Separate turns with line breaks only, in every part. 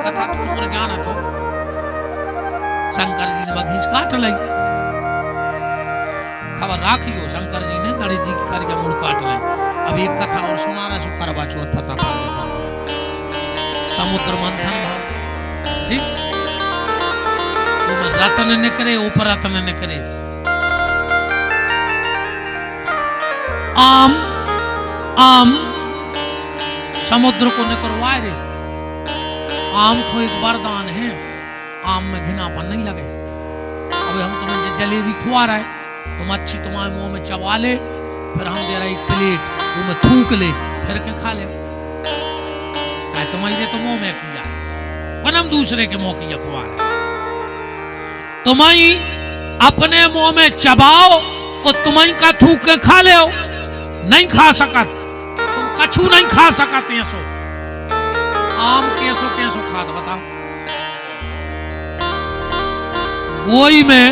कथा तो तुमरे जाना तो शंकर जी ने बघीच काट लाई। खबर राखियो शंकर जी ने गणेश जी की करके मुड़ काट लाई। अब एक कथा और सुना रहा सु करवा चौथ पता पड़ जाता। समुद्र मंथन भाव ठीक रतन निकरे ऊपर रतन निकरे। आम आम समुद्र को निकलवाए रे। आम को एक वरदान है, आम में घिनापन नहीं लगे। अभी हम तुम्हें जलेबी खुआ रहे, तुम अच्छी तुम्हारे मुंह में चबा ले, फिर हम दे रहे एक प्लेट मुंह में थूक ले, फिर के खा ले। तुम्हारे तो मुंह में किया पर हम दूसरे के मुंह की खुआ रहे। तुम्हारी अपने मुंह में चबाओ और तुम्हारी का थूक के खा ले। नहीं खा सकत, तुम कछु नहीं खा सकत। ऐसो आम कैसो कैसो खाद बताओ। गोई में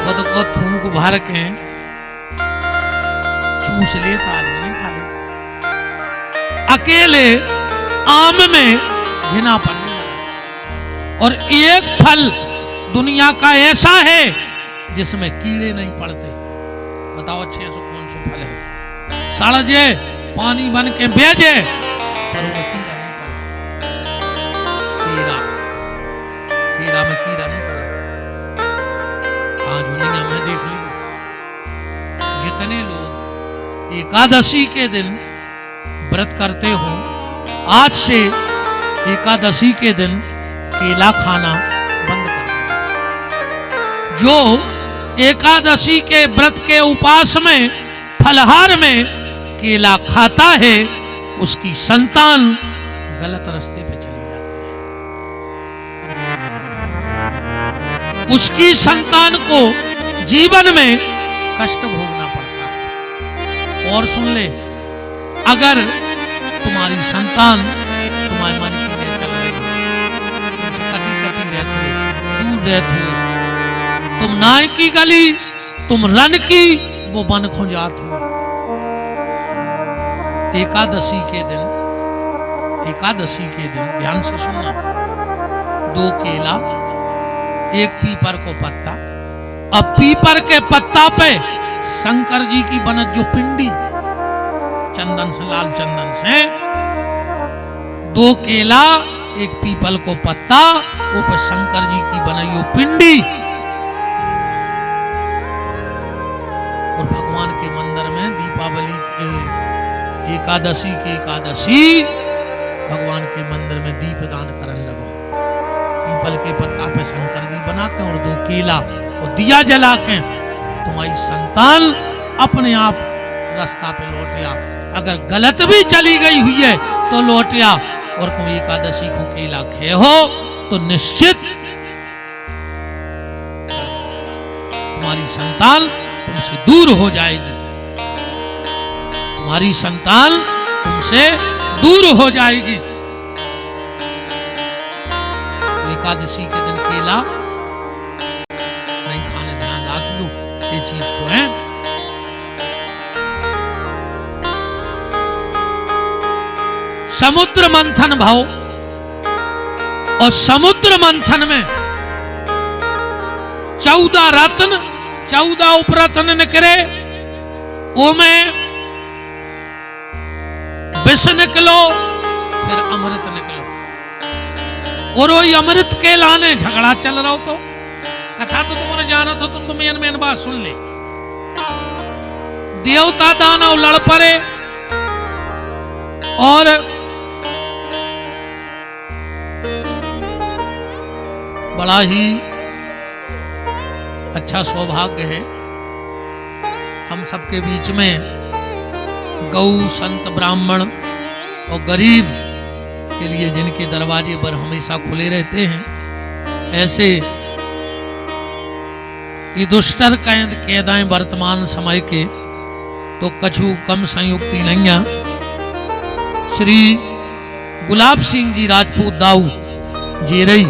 खुद को थूक भर के चूस लेता नहीं खा ले। अकेले आम में घिनापन नहीं लगा। और एक फल दुनिया का ऐसा है जिसमें कीड़े नहीं पड़ते। बताओ अच्छे से कौन सा फल है? सड़जे पानी बन के बेजे पर उनमें कीड़ा नहीं पड़ा। कीड़ा में कीड़ा नहीं पड़ा। आज दुनिया में देख ली जितने लोग एकादशी के दिन व्रत करते हो, आज से एकादशी के दिन केला खाना बंद कर दो। जो एकादशी के व्रत के उपास में फलहार में केला खाता है उसकी संतान गलत रास्ते पे चली जाती है। उसकी संतान को जीवन में कष्ट भोगना पड़ता है। और सुन ले, अगर तुम्हारी संतान तुम्हारे मन की नहीं चल रही, तुमसे कटी कटी रहते हुए, दूर रहते हुए, तुम नाय की गली तुम रन की वो बन खो जात हो। एकादशी के दिन ध्यान से सुनना, 2 केला, 1 पीपर को पत्ता। अब पीपर के पत्ता पे शंकर जी की बनत जो पिंडी चंदन से, लाल चंदन से, 2 केला 1 पीपल को पत्ता, ऊपर शंकर जी की बनाई पिंडी। और भगवान के मंदिर में दीपावली के एकादशी भगवान के मंदिर में दीप दान करन लगो। पीपल के पत्ता पे शंकर जी बना के और 2 केला और दिया जला के तुम्हारी संतान अपने आप रास्ता पे लौटिया। अगर गलत भी चली गई हुई है तो लौटिया। और तुम एकादशी को केला खे हो तो निश्चित तुम्हारी संतान तुमसे दूर हो जाएगी। तुम्हारी संतान तुमसे दूर हो जाएगी। तो एकादशी के दिन केला नहीं खाने, ध्यान रख लो ये चीज को है। समुद्र मंथन भाव, और समुद्र मंथन में 14 रत्न, 14 उपरत्न निकले। ओमे विष निकलो, फिर अमृत निकलो। और वही अमृत के लाने झगड़ा चल रहा हो। तो कथा तो तुम्हारे जाना था, तुम मेन बात सुन ले। देवता दानव लड़ पड़े और बड़ा ही अच्छा सौभाग्य है हम सबके बीच में गौ, संत, ब्राह्मण और गरीब के लिए जिनके दरवाजे पर हमेशा खुले रहते हैं, ऐसे ये दुष्टर कैदाएं वर्तमान समय के तो कछु कम संयुक्ति नहीं है। श्री गुलाब सिंह जी राजपूत दाऊ जेरई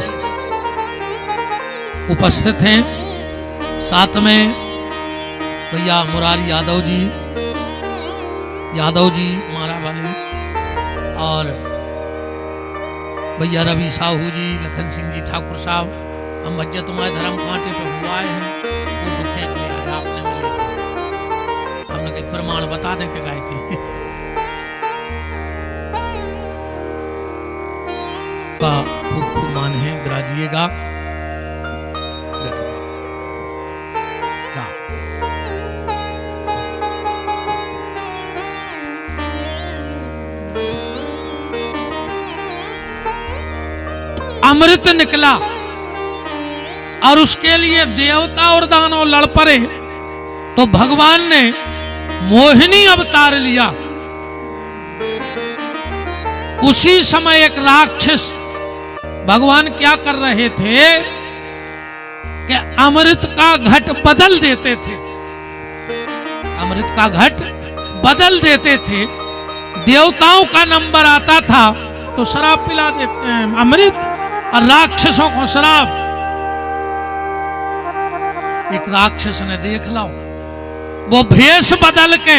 उपस्थित हैं। साथ में भैया मुरारी यादव जी मारा वाले, और भैया रवि साहू जी, लखन सिंह जी ठाकुर साहब, हम भैया तुम्हारे धर्म कांटे पे हुआ है, वो तो खींच लिया है आपने मिले। हमने कहा प्रमाण बता दें कि गाय थी का खूब मान है, विराजिएगा। अमृत निकला और उसके लिए देवता और दानव लड़ पड़े, तो भगवान ने मोहिनी अवतार लिया। उसी समय एक राक्षस, भगवान क्या कर रहे थे कि अमृत का घट बदल देते थे, अमृत का घट बदल देते थे। देवताओं का नंबर आता था तो शराब पिला देते हैं अमृत, और राक्षसों को शराब। एक राक्षस ने देख लो, वो भेष बदल के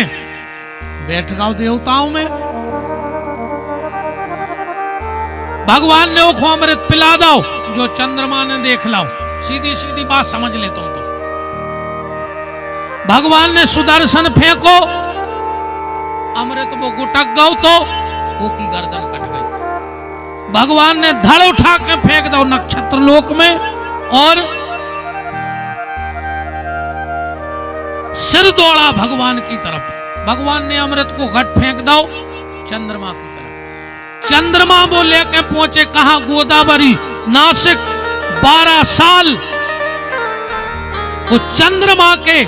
बैठ गया देवताओं में। भगवान ने वो अमृत पिला दो जो चंद्रमा ने देख लो। सीधी सीधी बात समझ ले तुम तो। भगवान ने सुदर्शन फेंको, अमृत वो गुटक गौ तो वो की गर्दन कट गई। भगवान ने धड़ उठा के फेंक दो नक्षत्र लोक में, और सिर दौड़ा भगवान की तरफ। भगवान ने अमृत को घट फेंक दो चंद्रमा की तरफ। चंद्रमा वो लेके पहुंचे कहा? गोदावरी, नासिक। 12 साल वो चंद्रमा के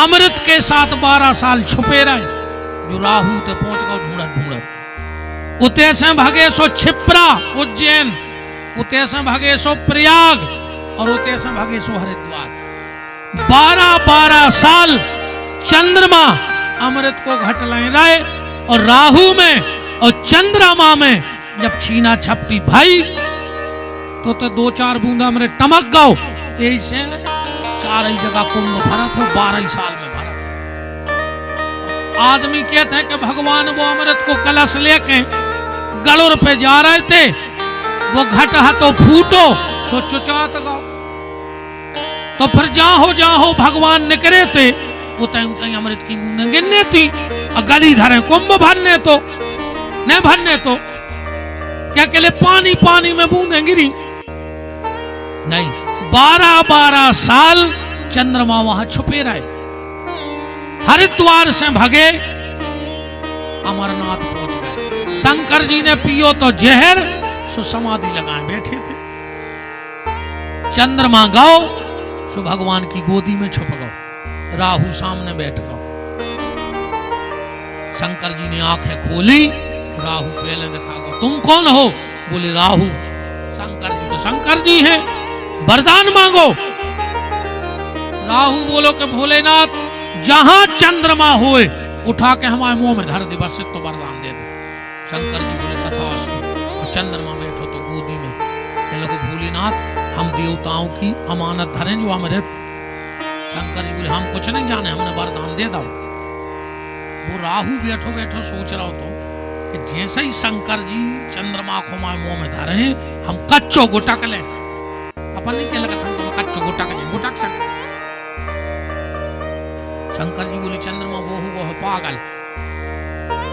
अमृत के साथ 12 साल छुपे रहे। जो राहु ते पहुंच गए ढूंढत ढूंढत। उते से भगे सो क्षिप्रा उज्जैन, उते से भगे सो प्रयाग, और उते से भगे सो हरिद्वार। 12 साल चंद्रमा अमृत को घट ले रहे, और राहु में और चंद्रमा में जब छीना छपटी भाई तो 2-4 बूंदा अमृत टमक गो। ऐसे 4 जगह कुंभ भरत हो, 12 साल में भरत। आदमी कहते हैं कि भगवान वो अमृत को कलश लेके गड़ोर पे जा रहे थे, वो घट हाथों फूटो सो चुचात गो। तो फिर जहां भगवान निकले थे उतई उतई अमृत की बूंदें गिरने थी, और गली धरे कुंभ भरने तो नहीं भरने तो क्या के लिए पानी पानी में बूंदें गिरी नहीं। 12 साल चंद्रमा वहां छुपे रहे। हरिद्वार से भगे अमरनाथ पहुंच गए। शंकर जी ने पियो तो जहर, सो समाधि लगाए बैठे थे। चंद्रमा गौ सो भगवान की गोदी में छुप गो। राहु सामने बैठ गो। शंकर जी ने आंखें खोली, राहु पहले दिखा गो। तुम कौन हो? बोले राहु। शंकर जी तो शंकर जी हैं, वरदान मांगो। राहु बोलो कि भोलेनाथ जहां चंद्रमा होए उठा के हमारे मुंह में धर दे, बस तो वरदान दे दे। शंकर जी बोले तथास्तु। चंद्रमा बैठो तो गोदी में। भोलेनाथ हम देवताओं की अमानत धरें जो अमृत। शंकर जी बोले हम कुछ नहीं जाने, हमने वरदान दे दो। वो राहु बैठो बैठो सोच रहा हो तो कि जैसे ही शंकर जी चंद्रमा को हमारे मुंह में धरे हम कच्चो गुटक लें। अपन नहीं कह लगा हम तो कच्चो गुटक सकते। शंकर जी बोले चंद्रमा वो है पागल,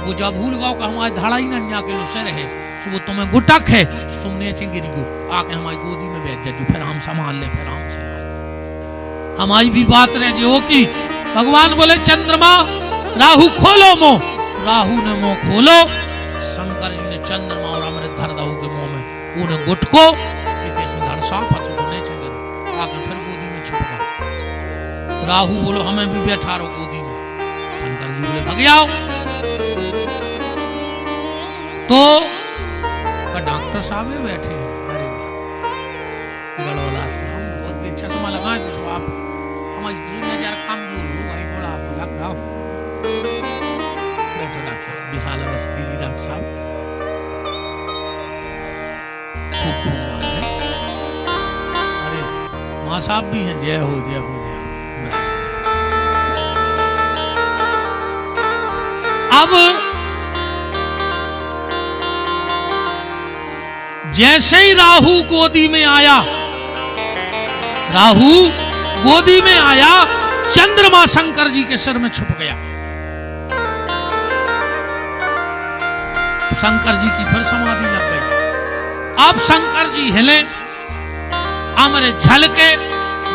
वो जब भूल गो कि हमारे धड़ा ही नन्या के लुसे रहे, तो वो तुम्हें गुटक है, तो तुम नीचे गिरी गो, आके हमारी गोदी में बैठ जाओ, फिर हम संभाल ले, फिर हमसे हमारी भी बात रह जो की। भगवान बोले चंद्रमा राहु खोलो मुंह। राहु ने मुंह खोलो। शंकर जी ने चंद्रमा और अमृत धर दाऊ के मुंह में, उन्हें गुटको आकर फिर गोदी में छुप गया। राहु बोलो हमें भी बैठा रहो गोदी में। शंकर जी बोले भाग जाओ। तो डॉक्टर साहब ही बैठे हैं। गड़ोला से हम बहुत चश्मा लगाए थे, आप हमारी 3000 काम जो हो भाई बड़ा आप लग जाओ। बैठो डॉक्टर साहब, विशाल अवस्थी जी डॉक्टर साहब खूब मान है। अरे माँ साहब भी हैं, जय हो जय हो जय हो। अब जैसे ही राहु गोदी में आया, राहु गोदी में आया, चंद्रमा शंकर जी के सिर में छुप गया। शंकर जी की फिर समाधि लग गई। अब शंकर जी हिले, अमृत झलके,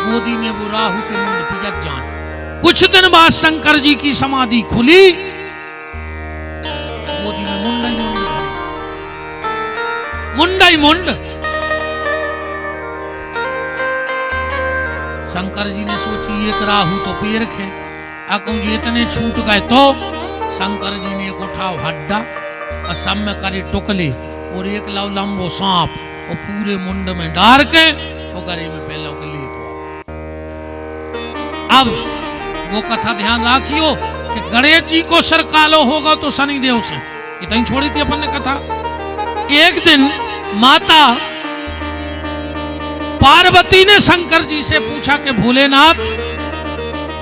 गोदी में वो राहु के मुंड पे जग जाए। कुछ दिन बाद शंकर जी की समाधि खुली, गोदी में मुंड ही मुंड, मुंड ही मुंड। शंकर जी ने सोची एक राहु तो पैर खे, अकुं जी इतने छूट गए तो शंकर जी ने एक उठाव हड्डा और सब में करे टुकले और एक लव लंबो सांप और पूरे मुंड में डाल के तो गले में पहले के लिए तो। अब वो कथा ध्यान रखियो कि गणेश जी को सर कालो होगा तो शनिदेव से, इतनी छोड़ी थी अपन ने कथा। एक दिन माता पार्वती ने शंकर जी से पूछा कि भोलेनाथ,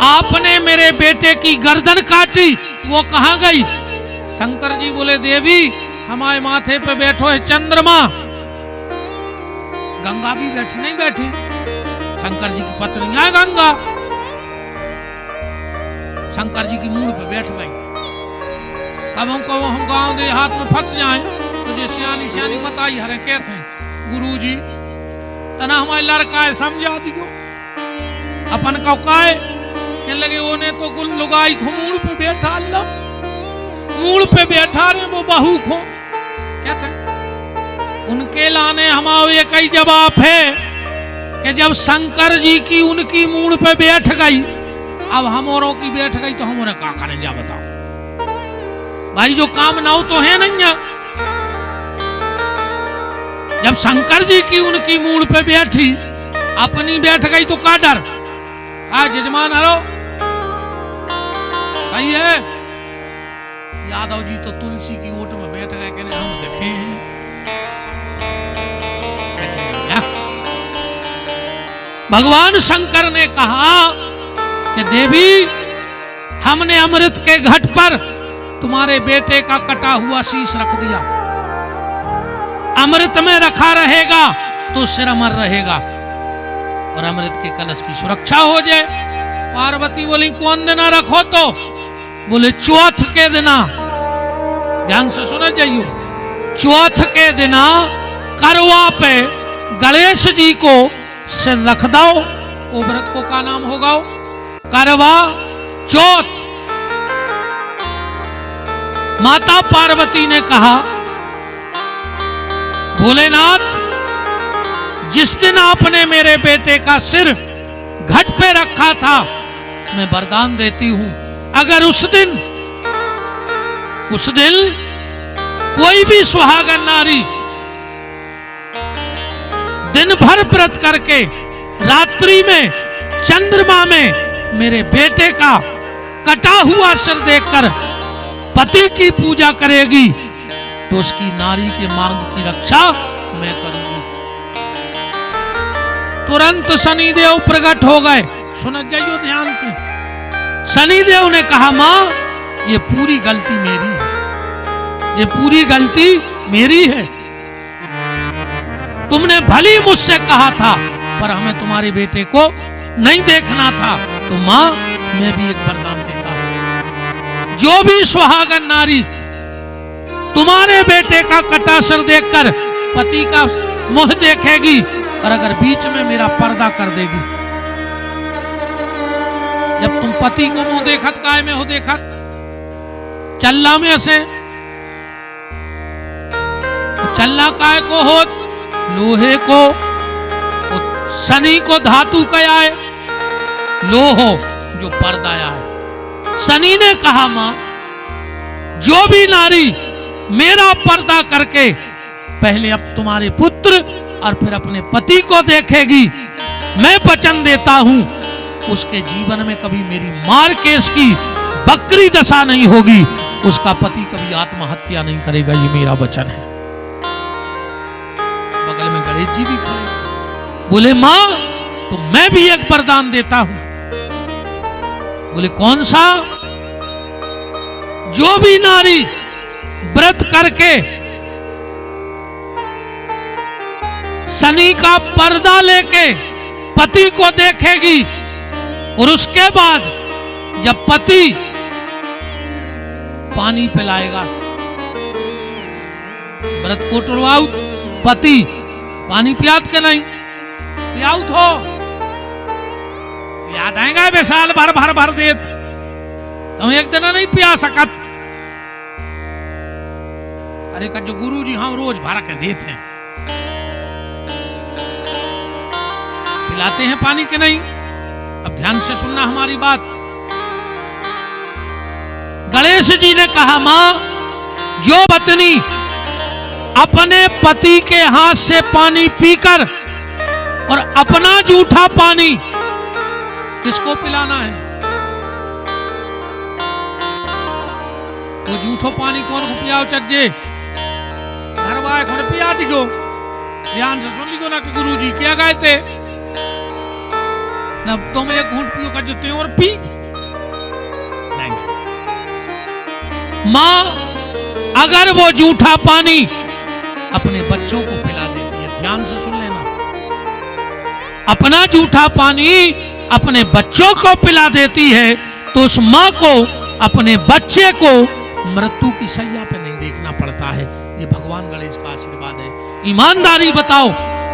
आपने मेरे बेटे की गर्दन काटी, वो कहां गई? शंकर जी बोले, देवी हमारे माथे पे बैठो है चंद्रमा। गंगा भी बैठी नहीं बैठी, शंकर जी की पत्नी है गंगा, शंकर जी की मूड पे बैठ गई। कब हम गांव दे हाथ में फंस जाए तो जे सियानी सियानी बताई हरे कहते हैं, गुरु जी तना हमारे लड़का है समझा दियो, अपन का काय के लगे ओने तो गुल लुगाई घुमूड़ पे बैठा, अल्लाह मूड़ पे बैठा रे वो बहू खो कहते हैं। उनके लाने हमारे एक ही जवाब है कि जब शंकर जी की उनकी मूड़ पे बैठ गई, अब हम औरों की बैठ गई तो हम उन्हें क्या करें जा बताओ भाई, जो काम ना हो तो है नहीं है। जब शंकर जी की उनकी मूड़ पे बैठी, अपनी बैठ गई तो का डर? आज यजमान हरो सही है। यादव जी तो तुलसी की ओट में बैठ गए कि हम देखे हैं। भगवान शंकर ने कहा कि देवी हमने अमृत के घट पर तुम्हारे बेटे का कटा हुआ शीश रख दिया, अमृत में रखा रहेगा तो सिर अमर रहेगा और अमृत के कलश की सुरक्षा हो जाए। पार्वती बोली कौन दिना रखो? तो बोले चौथ के दिना, ध्यान से सुना जाइयो, चौथ के दिना करवा पे गणेश जी को सिर रख दो। वो व्रत को का नाम होगा? करवा चौथ। माता पार्वती ने कहा, भोलेनाथ जिस दिन आपने मेरे बेटे का सिर घट पे रखा था, मैं वरदान देती हूं, अगर उस दिन कोई भी सुहागन नारी दिन भर व्रत करके रात्रि में चंद्रमा में मेरे बेटे का कटा हुआ सिर देखकर पति की पूजा करेगी तो उसकी नारी के मांग की रक्षा मैं करूंगी। तुरंत शनिदेव प्रकट हो गए। सुन जाइयो ध्यान से। शनिदेव ने कहा, मां ये पूरी गलती मेरी है, ये पूरी गलती मेरी है। तुमने भली मुझसे कहा था पर हमें तुम्हारे बेटे को नहीं देखना था। तो मां मैं भी एक वरदान देता हूं, जो भी सुहागन नारी तुम्हारे बेटे का कटा सिर देखकर पति का मुंह देखेगी और अगर बीच में मेरा पर्दा कर देगी, जब तुम पति को मुंह देखत काय में हो देखत चल्ला में से तो चल्ला काय को हो, लोहे को, शनि को धातु का आए, लोहो जो पर्दा है। शनि ने कहा, मां जो भी नारी मेरा पर्दा करके पहले अब तुम्हारे पुत्र और फिर अपने पति को देखेगी, मैं वचन देता हूं उसके जीवन में कभी मेरी मार केस की बकरी दशा नहीं होगी, उसका पति कभी आत्महत्या नहीं करेगा, ये मेरा वचन है। बगल में गणेश जी भी खड़े बोले, मां तो मैं भी एक वरदान देता हूं। बोले कौन सा? जो भी नारी व्रत करके शनि का पर्दा लेके पति को देखेगी और उसके बाद जब पति पानी पिलाएगा, व्रत को टुड़वाऊ, पति पानी पियात के नहीं पियाऊ हो याद आएगा बेसाल भर भर भर दे तुम एक दिन नहीं पिया सकत। अरे का जो गुरु जी हम रोज भर के देते हैं, पिलाते हैं पानी के नहीं। अब ध्यान से सुनना हमारी बात। गणेश जी ने कहा, मां जो पत्नी अपने पति के हाथ से पानी पीकर और अपना जूठा पानी किसको पिलाना है? वो जूठो पानी कौन को पियाओ चज्जे घर वाए कौन पिया दिगो। ध्यान से सुन लियो ना कि गुरु जी क्या गए थे ना, तुम एक घूंट पियो कर जते और पी नहीं। मां अगर वो जूठा पानी अपने बच्चों को पिला देती है, ध्यान से सुन लेना, अपना जूठा पानी अपने बच्चों को पिला देती है तो उस मां को अपने बच्चे को मृत्यु की सैया पे नहीं देखना पड़ता है। ये भगवान गणेश का आशीर्वाद है। ईमानदारी बताओ,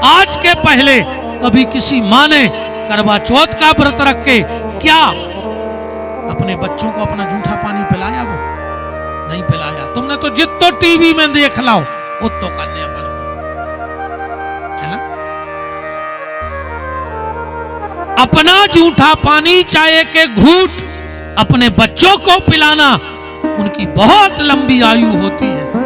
आज के पहले कभी किसी मां ने करवा चौथ का व्रत रख के क्या अपने बच्चों को अपना जूठा पानी पिलाया? वो नहीं पिलाया। तुमने तो जितो टीवी में देख लाओ उतो करने अपन, है ना? अपना जूठा पानी चाय के घूंट अपने बच्चों को पिलाना, उनकी बहुत लंबी आयु होती है।